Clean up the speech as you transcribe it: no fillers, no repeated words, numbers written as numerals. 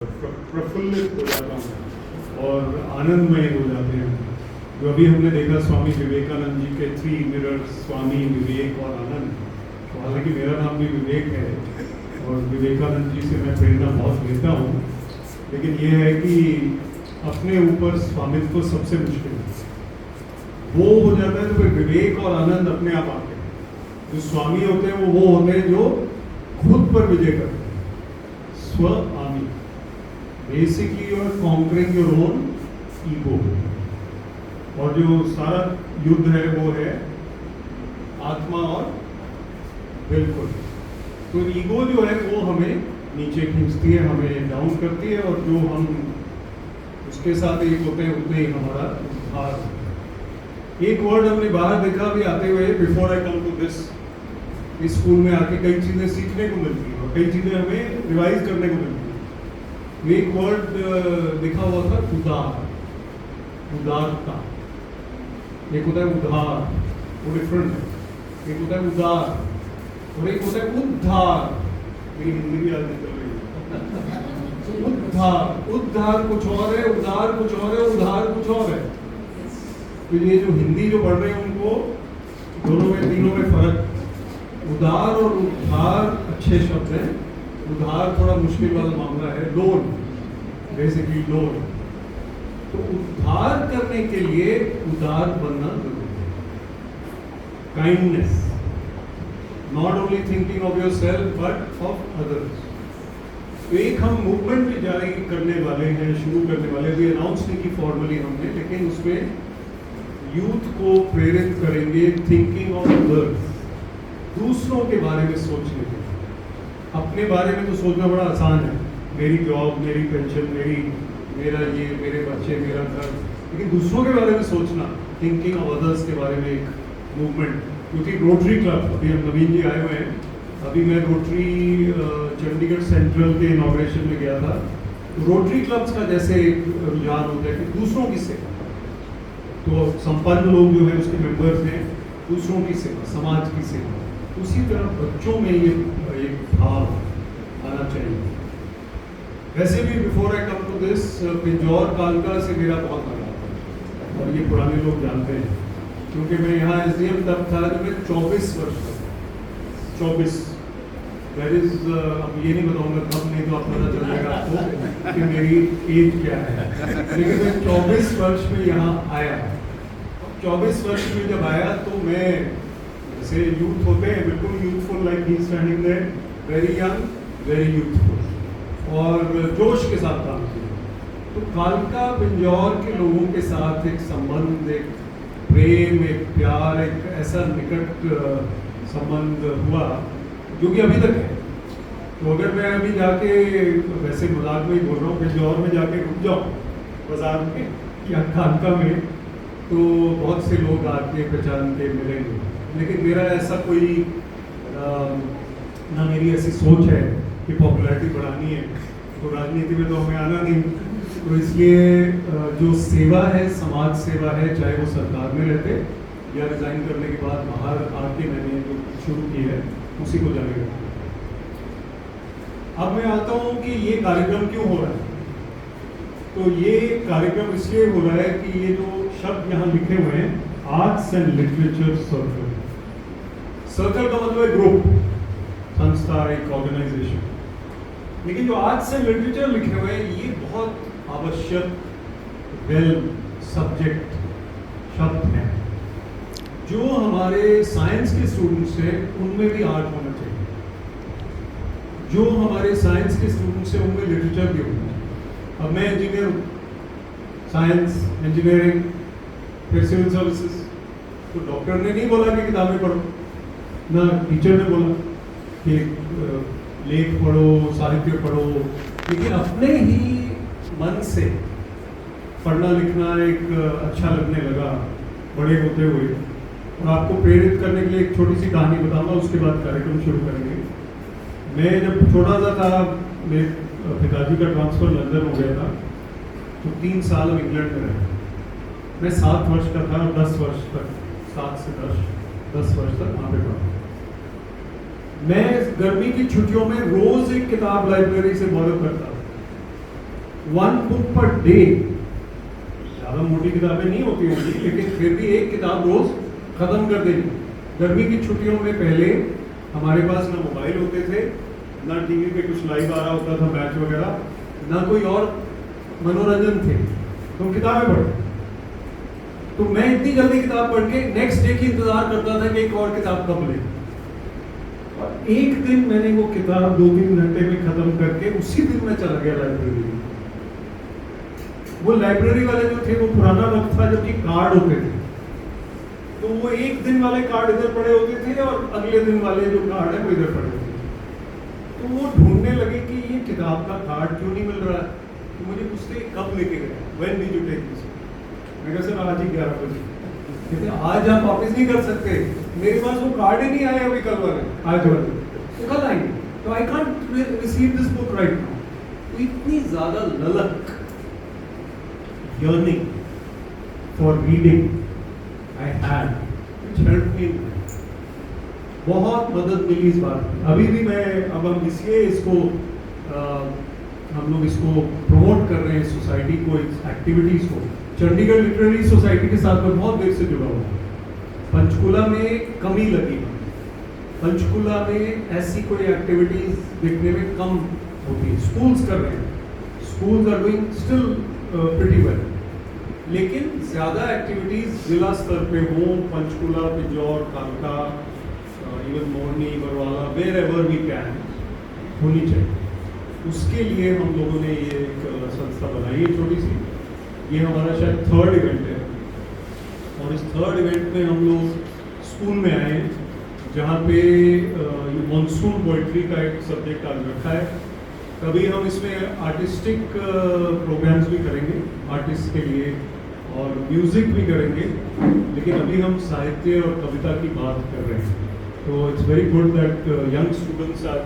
प्रफुल्लित हो जाता हूँ और आनंदमय हो जाते हैं। जो अभी हमने देखा स्वामी विवेकानंद जी के 3 मिरर्स, स्वामी विवेक और आनंद। तो हालांकि मेरा नाम भी विवेक है और विवेकानंद जी से मैं प्रेरणा बहुत लेता हूँ, लेकिन ये है कि अपने ऊपर स्वामित्व सबसे मुश्किल है। वो हो जाता है तो फिर विवेक और आनंद अपने आप आते हैं। जो स्वामी होते हैं वो होते हैं जो खुद पर विजय करते हैं, Swami. Basically you are conquering your own ego. और जो सारा युद्ध है वो है आत्मा और बिल्कुल। तो ईगो जो है वो हमें नीचे खींचती है, हमें डाउन करती है, और जो हम उसके साथ एक होते हैं उतने ही हमारा उद्धार। एक वर्ड हमने बाहर देखा अभी आते हुए, before I come to this, इस स्कूल में आके कई चीजें सीखने को मिलती हैं और कई चीजें हमें रिवाइज करने को मिलती है। एक वर्ड लिखा हुआ था उदार, उदारता। एक होता है उधार, वो डिफरेंट है। एक होता है उदार और एक होता है उद्धार। मेरी हिंदी भी आज निकल रही है। उद्धार, उद्धार कुछ और है, उदार कुछ और है, उधार कुछ और है। तो ये जो हिंदी जो पढ़ रहे हैं उनको दोनों में, तीनों में फर्क। उदार और उद्धार अच्छे शब्द हैं। उधार थोड़ा मुश्किल वाला मामला है, लोन, बेसिकली लोन। तो उद्धार करने के लिए उदार बनना जरूरी है। Kindness, not only thinking of your self but of others. तो एक हम मूवमेंट जारी करने वाले हैं, शुरू करने वाले, भी अनाउंस नहीं की फॉर्मली हमने, लेकिन उसमें यूथ को प्रेरित करेंगे थिंकिंग ऑफ अदर्स, दूसरों के बारे में सोचने के। अपने बारे में तो सोचना बड़ा आसान है, मेरी जॉब, मेरी पेंशन, मेरा ये, मेरे बच्चे, मेरा घर, लेकिन दूसरों के बारे में सोचना, थिंकिंग ऑफ अदर्स के बारे में एक मूवमेंट। क्योंकि रोटरी क्लब, अभी हम नवीन जी आए हुए हैं, अभी मैं रोटरी चंडीगढ़ सेंट्रल के इनॉग्रेशन में गया था। रोटरी क्लब्स का जैसे एक रुझान होता है कि दूसरों की सेवा, तो संपन्न लोग जो है उसके मेंबर्स हैं, दूसरों की सेवा, समाज की सेवा, उसी तरह बच्चों में ये एक भाव आना चाहिए। वैसे भी before I come to this, Pinjore कालका से मेरा बहुत लगाव था और ये पुराने लोग जानते हैं, क्योंकि मैं यहाँ एसडीएम तब था जब मैं 24 वर्ष का था। 24, दैट इज, अब ये नहीं बताऊंगा कब, नहीं तो आप पता चल जाएगा आपको कि मेरी एज क्या है। लेकिन मैं 24 वर्ष में यहाँ आया। 24 वर्ष में जब आया तो मैं, जैसे यूथ होते हैं, बिल्कुल यूथफुल, लाइक ही standing there, very young, very youthful, और जोश के साथ काम किया। तो कालका पिंजौर के लोगों के साथ एक संबंध, एक प्रेम, एक प्यार, एक ऐसा निकट संबंध हुआ जो कि अभी तक है। तो अगर मैं अभी जाके, वैसे मजाक में ही बोल रहा हूँ, पिंजौर में जाके रुक जाऊँ बाजार में या कालका में, तो बहुत से लोग आके पहचान के मिलेंगे। लेकिन मेरा ऐसा कोई ना मेरी ऐसी सोच है कि पॉपुलैरिटी बढ़ानी है, तो राजनीति में तो हमें आना नहीं। तो इसलिए जो सेवा है, समाज सेवा है, चाहे वो सरकार में रहते या रिजाइन करने के बाद बाहर आके मैंने जो शुरू की है, उसी को जारी रखा। अब मैं आता हूँ कि ये कार्यक्रम क्यों हो रहा है। तो ये कार्यक्रम इसलिए हो रहा है कि ये जो शब्द यहाँ लिखे हुए हैं, arts and literature circle. Circle का मतलब है ग्रुप, संस्था, एक ऑर्गेनाइजेशन। लेकिन जो आर्ट्स एंड लिटरेचर लिखे हुए हैं, ये बहुत आवश्यक, वेल सब्जेक्ट शब्द हैं। जो हमारे साइंस के स्टूडेंट्स हैं उनमें भी आर्ट होना चाहिए, जो हमारे साइंस के स्टूडेंट्स हैं उनमें लिटरेचर भी होना चाहिए। अब मैं इंजीनियर हूँ, साइंस, इंजीनियरिंग, फिर सिविल सर्विसेज। तो डॉक्टर ने नहीं बोला कि किताबें पढ़ो, ना टीचर ने बोला कि लेख पढ़ो, साहित्य पढ़ो, लेकिन अपने ही मन से पढ़ना लिखना एक अच्छा लगने लगा बड़े होते हुए। और आपको प्रेरित करने के लिए एक छोटी सी कहानी बताऊंगा, उसके बाद कार्यक्रम शुरू करेंगे। मैं जब छोटा सा था, मेरे पिताजी का ट्रांसफ़र लंदन हो गया था, तो 3 साल हम इंग्लैंड में रहे। मैं 7 वर्ष का था, 10 वर्ष तक, 7 से 10 वर्ष तक वहाँ पे पढ़ा। मैं गर्मी की छुट्टियों में रोज एक किताब लाइब्रेरी से बॉरो करता था। 1 बुक पर डे, ज़्यादा मोटी किताबें नहीं होती होंगी, लेकिन फिर भी एक किताब रोज खत्म कर देनी। गर्मी की छुट्टियों में पहले हमारे पास ना मोबाइल होते थे, ना टीवी पे कुछ लाइव आ रहा होता था मैच वगैरह, ना कोई और मनोरंजन थे, तो किताबें पढ़ो। तो मैं इतनी जल्दी किताब पढ़ के नेक्स्ट डे की इंतजार करता था कि एक और किताब कब ले, और एक दिन मैंने वो किताब 2-3 घंटे में खत्म करके उसी दिन मैं चला गया लाइब्रेरी। वो लाइब्रेरी वाले जो थे वो पुराना वक्त था जबकि कार्ड होते थे, तो वो एक दिन वाले कार्ड इधर पड़े होते थे और अगले दिन वाले जो कार्ड है वो इधर पड़े होते थे। तो वो ढूंढने लगे कि ये किताब का कार्ड क्यों नहीं मिल रहा है, तो मुझे पूछते कब लेके गए, when did you take this. मैं कहा सर आज ही 11 बजे। कहते आज आप वापस नहीं कर सकते, मेरे पास वो कार्ड ही नहीं आए अभी कल वाले, आज वाले तो कल आएंगे, तो I can't receive this book right now. तो इतनी ज्यादा ललक, yearning for reading I had, which helped me. बहुत मदद मिली इस बात। अभी भी मैं, अब हम इसलिए इसको हम लोग इसको प्रमोट कर रहे हैं, सोसाइटी को, इस एक्टिविटीज को। चंडीगढ़ लिटरेरी सोसाइटी के साथ मैं बहुत देर से जुड़ा हुआ हूँ। पंचकुला में कमी लगी, पंचकुला में ऐसी कोई एक्टिविटीज देखने में कम होती है। स्कूल्स कर रहे हैं, schools are doing still pretty well, लेकिन ज़्यादा एक्टिविटीज़ जिला स्तर पे हो, पंचकुला, पिजौर, कालका, even Morni, Barwala, wherever we can, होनी चाहिए। उसके लिए हम लोगों ने ये एक संस्था बनाई है छोटी सी। ये हमारा शायद 3rd इवेंट है, और इस 3rd इवेंट में हम लोग स्कूल में आए हैं, जहाँ पे मानसून पोइट्री का एक सब्जेक्ट आज रखा है। कभी हम इसमें आर्टिस्टिक प्रोग्राम्स भी करेंगे आर्टिस्ट के लिए, और म्यूज़िक भी करेंगे, लेकिन अभी हम साहित्य और कविता की बात कर रहे हैं। तो it's very good that young students are